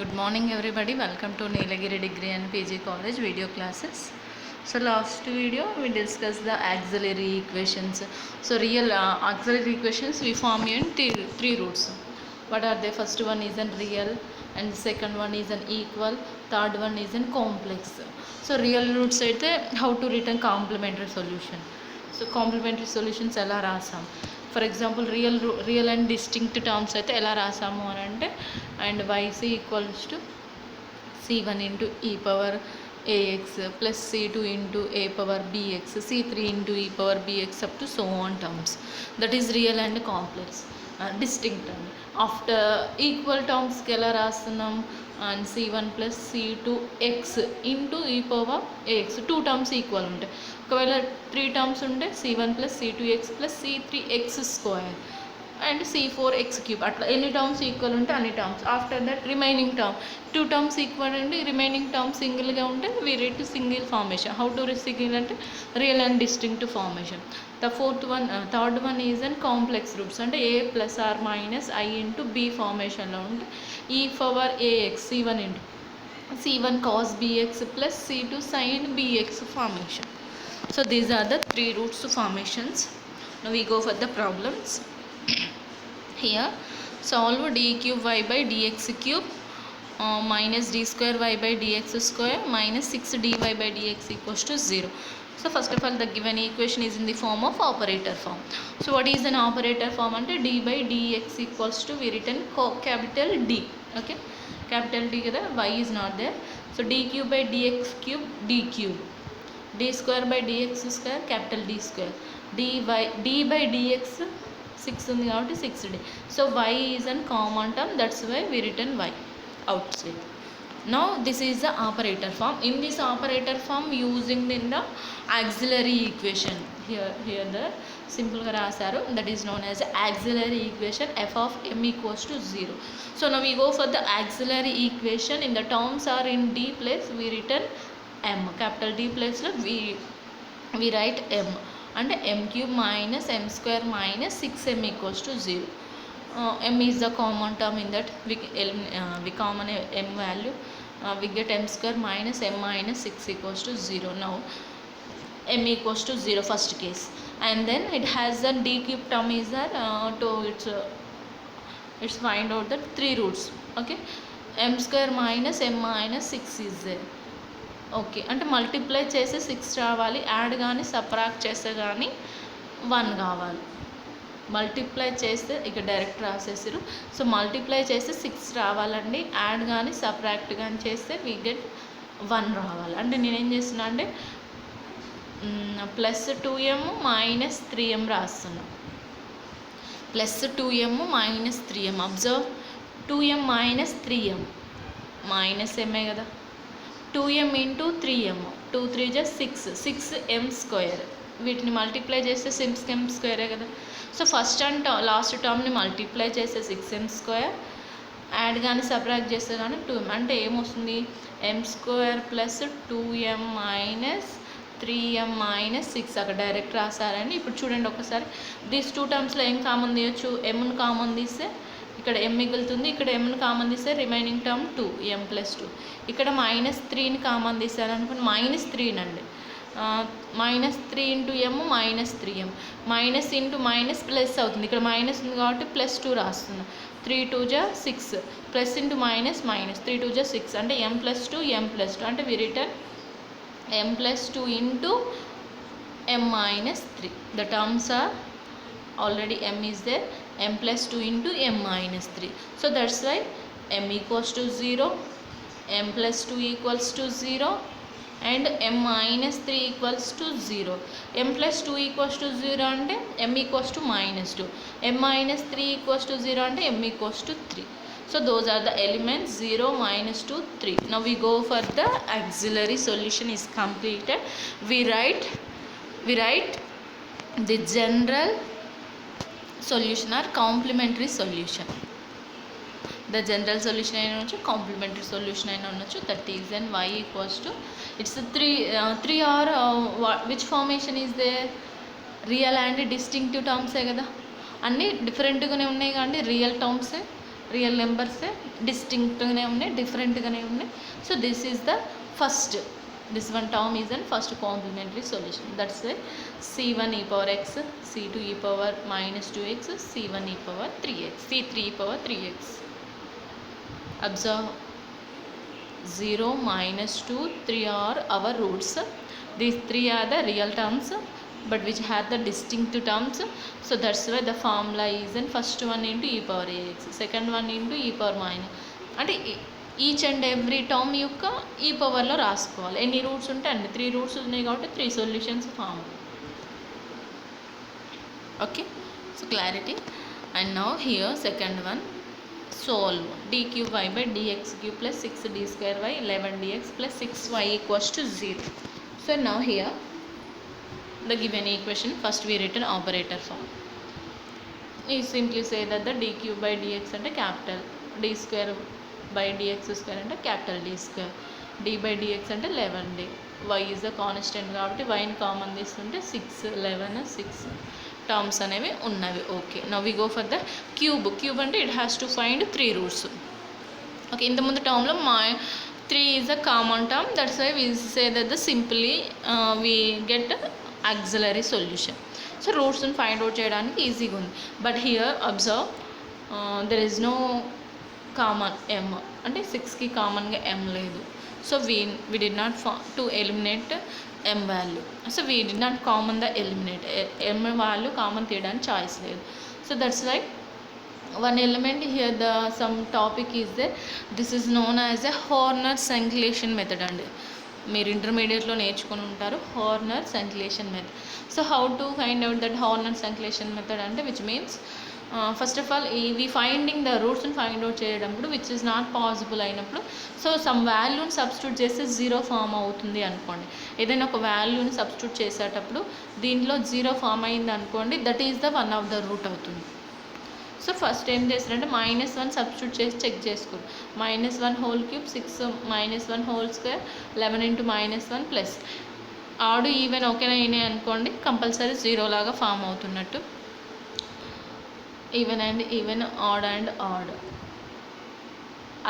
Good morning everybody, welcome to Nilagiri Degree and PG College video classes. So last video we discussed the auxiliary equations. So real auxiliary equations we form in three roots. What are they? First one is an real, and second one is an equal, third one is an complex. So real roots అయితే how to written complementary solution. So complementary solutions ఎలా రాసాం? For example real and distinct terms అయితే ఎలా రాసాము అని అంటే, and yc equals to c1 into e power ax plus c2 into a power bx c3 into e power bx up to so on terms. That is real and complex. Distinct అండి. After equal టర్మ్స్కి ఎలా రాస్తున్నాం? And c1 plus c2 x into e power ax two terms equal ఉంటాయి. ఒకవేళ three terms ఉంటే c1 plus c2x plus c3x square and c4x³ అట్లా ఎన్ని terms equal ఉంటే అన్ని terms. After that remaining term two terms equal ఉండి remaining term సింగిల్గా ఉంటే we read single formation. How to read single అంటే real and distinct formation. Third one is and complex roots అంటే a plus or minus i into b ఫార్మేషన్లో ఉంటే e power ax c1 cos bx plus c2 sin bx formation. So these are the three roots formations. Now we go for the problems. Here solve d cube y by dx cube minus d square y by dx square minus 6 dy by dx equals to 0. So first of all the given equation is in the form of operator form. So what is an operator form ante d by dx equals to we written capital D. Okay, capital D kada, y is not there. So d cube by dx cube d cube, d square by dx square capital D square, d by dx 6 ఉంది కాబట్టి 6d. So y is an common term, that's why we written y outside. Now this is the operator form. In this operator form using in the auxiliary equation, here the simple గా రాశారు, that is known as auxiliary equation f of m equals to 0. So now we go for the auxiliary equation. In the terms are in d place we written m, capital D place లో we write m and m cube minus m square minus 6m equals to 0. M is the common term in that we common m value, we get m square minus m minus 6 equals to 0. Now m equals to 0 first case, and then it has a d cube term is that it's find out that three roots. Okay, m square minus m minus 6 is there. Okay, అంటే multiply చేస్తే 6 రావాలి, add కానీ subtract చేస్తే కానీ 1 కావాలి. Multiply చేస్తే ఇక direct రాసేసారు. So multiply చేస్తే 6 రావాలండి, యాడ్ కానీ సబ్ట్రాక్ట్ కానీ చేస్తే వీ గెట్ 1 రావాలి. అంటే నేనేం చేస్తున్నా అంటే ప్లస్ 2m మైనస్ 3m రాస్తున్నా. Plus 2m minus 3m, observe 2m minus 3m minus ఎంఏ కదా, 2m into 3m 2 3 just 6m square. వీటిని మల్టిప్లై చేస్తే 6m స్క్వేరే కదా. సో ఫస్ట్ అండ్ లాస్ట్ టర్మ్ని మల్టిప్లై చేస్తే 6m స్క్వేర్, యాడ్ కానీ సబ్ట్రాక్ట్ చేస్తే కానీ 2m, అంటే ఏమొస్తుంది m square plus 2m minus 3m minus 6. అక్కడ డైరెక్ట్ రాసారని. ఇప్పుడు చూడండి ఒకసారి, దీస్ టూ టర్మ్స్లో ఏం కామన్ తీయచ్చు? mని కామన్ తీస్తే ఇక్కడ m మిగులుతుంది, ఇక్కడ mని కామన్ తీస్తే రిమైనింగ్ టర్మ్ 2m ప్లస్ 2. ఇక్కడ మైనస్ 3ని కామన్ తీసారు అనుకోండి, మైనస్ 3 అండి, minus 3 into m minus 3m, minus into minus plus అవుతుంది. ఇక్కడ మైనస్ ఉంది కాబట్టి ప్లస్ 2 రాస్తున్నాం. 3 2 జా 6 ప్లస్ ఇంటూ మైనస్ మైనస్ 3 2 జా 6 అంటే m ప్లస్ 2 అంటే we return m plus 2 into m minus 3. The terms are already m is there, m plus 2 into m minus 3. So that's why m equals to 0, m plus 2 equals to 0 and m minus 3 equals to 0. m plus 2 equals to 0 అంటే m equals to minus 2, m minus 3 equals to 0 అంటే m equals to 3. So those are the elements 0, minus 2, 3. Now we go for the auxiliary solution is completed. We write the general solution or complementary solution. The general solution అయినా ఉండొచ్చు, complementary solution అయినా ఉండొచ్చు. That is and y equals to its three or which formation is there? Real and distinctive టర్మ్సే కదా, అన్నీ డిఫరెంట్గానే ఉన్నాయి కానీ రియల్ టర్మ్సే. రియల్ నెంబర్స్ డిస్టింక్ట్గానే ఉన్నాయి, డిఫరెంట్గానే ఉన్నాయి. So this is the first, this one term is an first complementary solution. That's why c1 e power x, c2 e power minus 2x, c1 e power 3x, c3 e power 3x. Observe 0, minus 2, 3 are our roots. These 3 are the real terms but which have the distinct terms. So that's why the formula is in first one into e power ax, second one into e power minus, అంటే each and every term యొక్క ఈ పవర్లో రాసుకోవాలి. ఎన్ని roots ఉంటే అన్ని, 3 roots ఉన్నాయి కాబట్టి 3 solutions form. Okay, so clarity. And now here second one, solve d cube y by dx cube plus 6 d square y 11 dx plus 6y equals to 0. So now here the given equation, first we written operator form. We simply say that the d cube by dx అంటే capital, d square by dx square అంటే capital D square, d by dx అంటే 11d, y is the constant కాబట్టి yని common తీసుకుంటే 6, 11, 6 terms అనేవి ఉన్నవి. Okay, now we go for the cube. Cube అంటే it has to find 3 roots. Okay, ఇంతకుముందు టర్మ్లో 3 is a common term, that's why we say that the simply we get auxiliary solution. So రూట్స్ని find out చేయడానికి ఈజీగా ఉంది. But here observe there is no common m, అంటే 6కి కామన్గా m లేదు. So we did not to eliminate m వాల్యూ. సో we did not common the eliminate, m value common తీయడానికి చాయిస్ లేదు. So that's why one element here, the some topic is there, this is known as a Horner's Sancellation method. అండి మీరు ఇంటర్మీడియట్లో నేర్చుకుని ఉంటారు Horner సంక్లేషన్ method. So how to find out that Horner సంక్లేషన్ method అంటే which means first of all ఇవి finding the రూట్స్ని ఫైండ్ అవుట్ చేయడప్పుడు విచ్ ఇస్ నాట్ పాసిబుల్ అయినప్పుడు, సో సమ్ వాల్యూని సబ్స్టిట్యూట్ చేస్తే 0 ఫామ్ అవుతుంది అనుకోండి. ఏదైనా ఒక వాల్యూని సబ్స్టిట్యూట్ చేసేటప్పుడు దీంట్లో 0 ఫామ్ అయింది అనుకోండి, that is the one of the route అవుతుంది. సో ఫస్ట్ ఏం చేస్తారంటే -1 సబ్స్టిట్యూట్ చేసి చెక్ చేసుకోరు. -1 whole cube 6 -1 whole square 11 into -1 plus ఆడు ఈవెన్ ఓకేనా అయినాయి అనుకోండి, కంపల్సరీ 0 లాగా ఫామ్ అవుతున్నట్టు. Even and even, add and odd.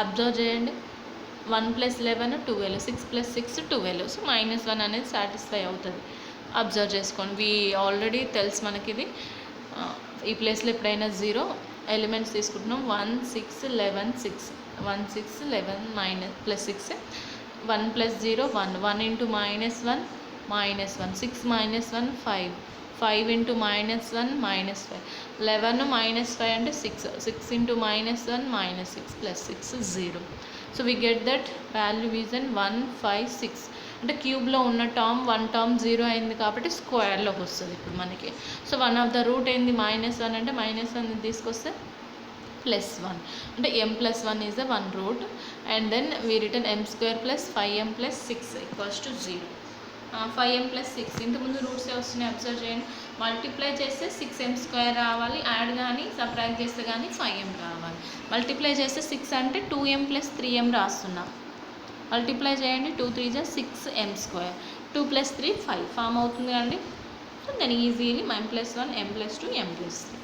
Observe చేయండి, 1 + 11 12, 6 + 6 12. సో -1 అనేది సాటిస్ఫై అవుతుంది. అబ్జర్వ్ చేసుకోండి, వి ఆల్రెడీ తెలుసు మనకి ఇది. ఈ ప్లేస్లో ఎప్పుడైనా 0 ఎలిమెంట్స్ తీసుకుంటున్నాం. 1 6 11 6, 1 6 11 + 6, 1 + 0 1, 1 ఇంటూ -1 -1, 6 -1 5, 5 ఇంటూ -1 -5, 11 -5 అంటే 6, 6 into -1 -6 + 6 0. So we get that value is 1 5 6. అంటే క్యూబ్లో ఉన్న టర్మ్ 1 టర్మ్ 0 అయింది కాబట్టి స్క్వేర్లోకి వస్తుంది ఇప్పుడు మనకి. So one of the route ఏంది -1 అంటే -1 తీసుకొస్తే +1 అంటే m + 1 is the 1 root. And then we return m² + 5m + 6 = 0. 5m + 6 ఇంతకుముందు రూట్స్ వస్తున్నాయి, అబ్జర్వ్ చేయండి. మల్టిప్లై చేస్తే 6m² రావాలి, యాడ్ కానీ సబ్ట్రాక్ట్ చేస్తే కానీ 5m రావాలి. మల్టిప్లై చేస్తే 6 అంటే 2m + 3m రాస్తున్నాం. మల్టిప్లై చేయండి, 2 3 = 6m², 2 + 3 5 ఫామ్ అవుతుంది అండి. So then easily m + 1 m + 2 m + 3.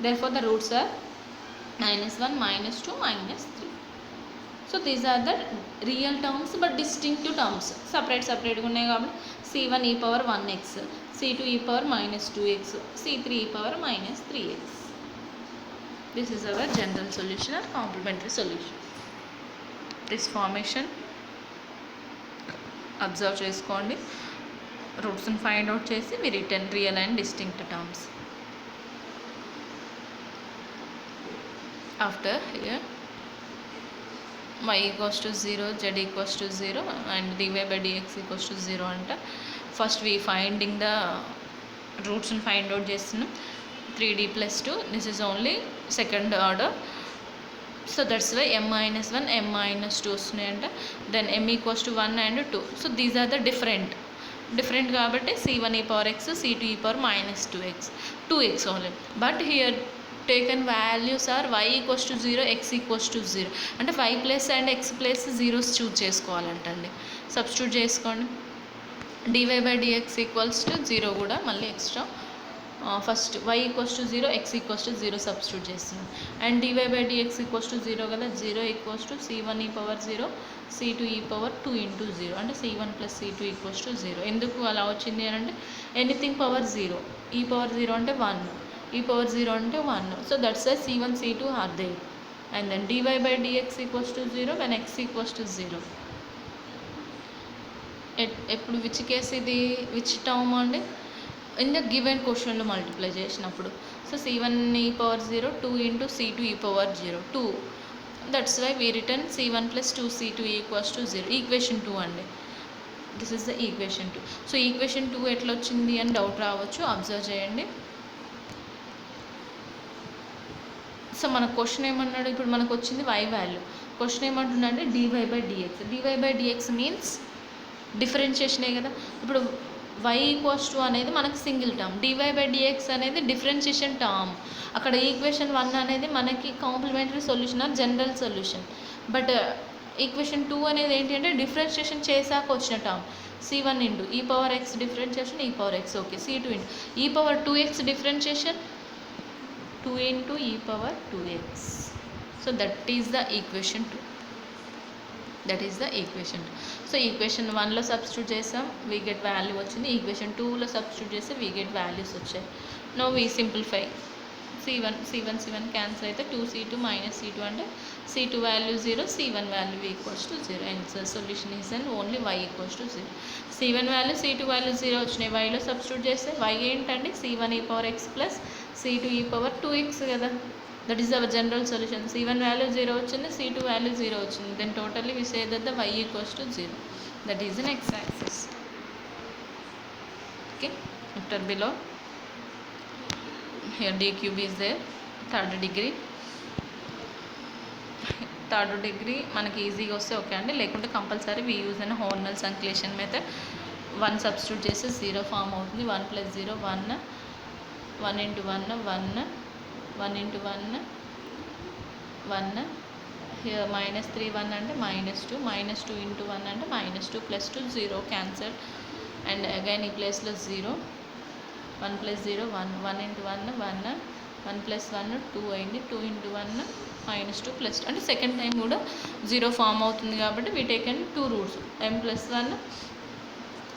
therefore the roots are -1 -2 -3. So these are the real terms but distinctive terms, సపరేట్గా ఉన్నాయి కాబట్టి c1 e power 1x, c2 e power -2x, c3 e power -3x. This is our general solution or complementary solution. This formation observe చేసుకోండి, రూట్స్ని find out చేసి we return real and distinct terms. After here y = 0, z = 0 and dy by dx = 0 అంట. First we finding the రూట్స్ని find out చేస్తున్నాం. 3d + 2, this is only second order. So that's why m - 1 m - 2 వస్తున్నాయంట. Then m = 1 and 2. So these are the different కాబట్టి c1 e power x, c2 e power -2x, 2x ఓన్లీ. But here taken values are y = 0, x = 0. అంటే y plus and x plus 0s choose చేసుకోవాలంటండి. Substitute చేసుకోండి. dy by dx = 0 కూడా మళ్ళీ extra first y equals to 0 x equals to 0 substitute చేస్తున్నాం. And dy/dx equals to 0 కదా, 0 equals to c1 e power 0 c2 e power 2 into 0 అంటే c1 plus c2 equals to 0. ఎందుకు అలా వచ్చింది అని అంటే ఎనీథింగ్ పవర్ 0, e పవర్ 0 అంటే 1, e power 0 అంటే 1. So that's why c1 c2 are there. And then dy/dx equals to 0 when x equals to 0. ఎప్పుడు which case ఇది విచ్ టర్మ్ అండి, ఇన్ ద గివెన్ క్వశ్చన్లో మల్టిప్లై చేసినప్పుడు. So c1 e power 0 2 into c2 e power 0 2. That's why we return c1 plus 2c2 equals to 0. Equation 2 అండి, this is the equation 2. So equation 2 ఎట్లా వచ్చింది అని doubt రావచ్చు, observe చేయండి. So మన question ఏమన్నాడు, ఇప్పుడు మనకు వచ్చింది y వాల్యూ. క్వశ్చన్ ఏమంటుందంటే dy/dx. dy/dx మీన్స్ డిఫరెన్షియేషనే కదా. ఇప్పుడు y ఈక్వల్స్ టు అనేది మనకి సింగిల్ టర్మ్, dy/dx అనేది డిఫరెన్షియేషన్ టర్మ్. అక్కడ ఈక్వేషన్ 1 అనేది మనకి complementary solution or general solution. But equation 2 అనేది ఏంటి అంటే డిఫరెన్షియేషన్ చేశాక వచ్చిన term. c1 into e power x differentiation e power x, okay. c2 into e power 2x differentiation 2 into e power 2x. So that is the equation 2. That is the equation 2. So equation 1లో substitute చేసాం, we get value వచ్చింది. Equation 2లో substitute చేస్తే we get values వచ్చాయి. No we simplify. c1 cancel అయితే 2c2 minus c2 అంటే c2 value 0, c1 value equals to 0. And solution is and only y equals to 0. c1 value c2 value 0 వచ్చినాయి, yలో substitute చేస్తే y ఏంటండి c1 e power x plus c2 e power 2x కదా. That is our general solution. c1 value 0 వచ్చింది, c2 value 0 వచ్చింది. Then totally we say that the y equals to 0. That is an x-axis. Okay, after below here d cube is there, third degree మనకి ఈజీగా వస్తే okay అండి, లేకుంటే compulsory we use and Horner సంక్లేషన్ method. 1 substitute చేస్తే 0 form అవుతుంది. 1 plus 0 1, 1 into 1 1, 1 into 1 1, here minus 3 1 అంటే -2, -2 into 1 అంటే -2 ప్లస్ 2 0 క్యాన్సల్. అండ్ అగైన్ ఈ ప్లేస్లో 0, 1 ప్లస్ 0 1, 1 ఇంటూ 1 1, 1 ప్లస్ 1 2 అయింది, 2 ఇంటూ 1 -2 ప్లస్ 2 అంటే సెకండ్ టైం కూడా 0 ఫామ్ అవుతుంది కాబట్టి we taken 2 roots m plus 1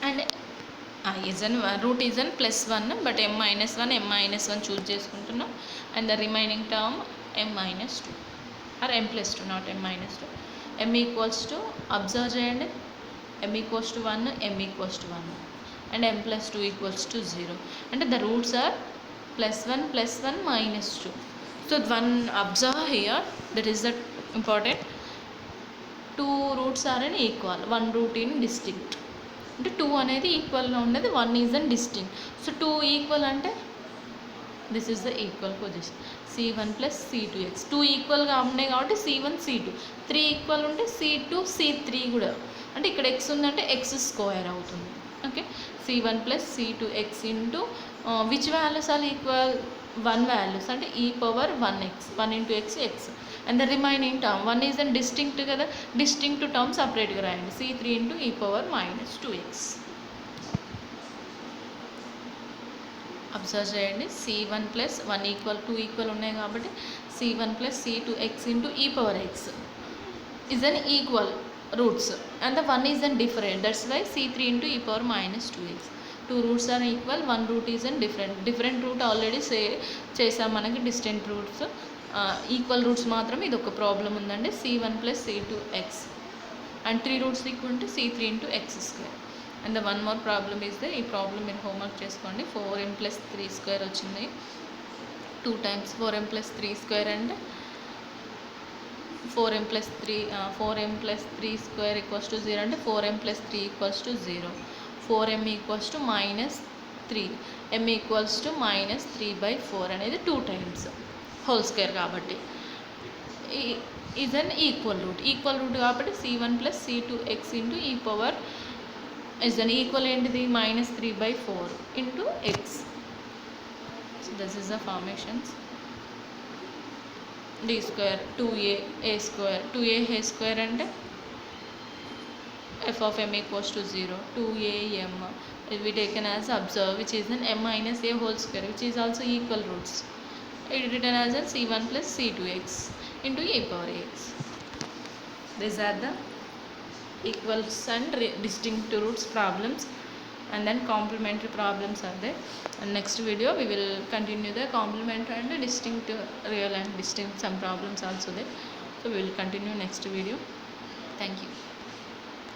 and root is an plus 1, but m minus 1 choose చేసుకుంటున్నాం. And the remaining term m minus 2 or m plus 2, not m minus 2. m equals to, observe చేయండి, m equals to 1, m equals to 1 and m plus 2 equals to 0. అంటే the roots are +1 +1 -2. So 1 observe here, that is the important. 2 roots are అని equal, 1 root in distinct. అంటే 2 అనేది ఈక్వల్గా ఉండేది, 1 is an distinct. So 2 equal అంటే this is the equal position. c1 plus c2x 2 ఈక్వల్గా ఉన్నాయి కాబట్టి c1 c2. 3 ఈక్వల్ ఉంటే c2 c3 కూడా, అంటే ఇక్కడ x ఉందంటే x² అవుతుంది. Okay, c1 plus c2x into which values are equal, 1 values అంటే e power 1x, 1 into x x. And the remaining term 1 is an distinct కదా, డిస్టింక్ట్ టర్మ్ సపరేట్గా రాయండి, c3 into e power -2x. Observe చేయండి, c1 plus 1 equal 2 equal ఉన్నాయి కాబట్టి c1 plus c2x into e power x is an equal roots and the 1 is an different. That's why c3 into e power -2x. 2 roots are equal, 1 root is an different root already చేసాం మనకి distant roots. Equal roots మాత్రం ఇది ఒక problem ఉందండి, c1 plus c2x and 3 roots equal ఉంటే c3 into x². And the 1 more problem is they, ఈ problem మీరు homework చేసుకోండి. 4m ప్లస్ 3² వచ్చింది, 2 టైమ్స్ 4m ప్లస్ 3² అంటే 4m ప్లస్ 3² ఈక్వల్స్ టు 0 అంటే 4m plus 3 equals to 0. 4m equals to -3, m equals to -3/4 అనేది 2 times whole square కాబట్టి is an equal route కాబట్టి c1 plus c2x into e power is an equal ఏంటిది -3/4 into x. So this is the formations. d square 2a a square 2a square అంటే f of m equals to 0, 2am we taken as observe, which is an m minus a whole square, which is also equal roots. It written as a c1 plus c2x into a power ax. These are the equals and distinct roots problems, and then complementary problems are there. And next video we will continue the complementary and distinct real and distinct some problems also there. So we will continue next video. Thank you.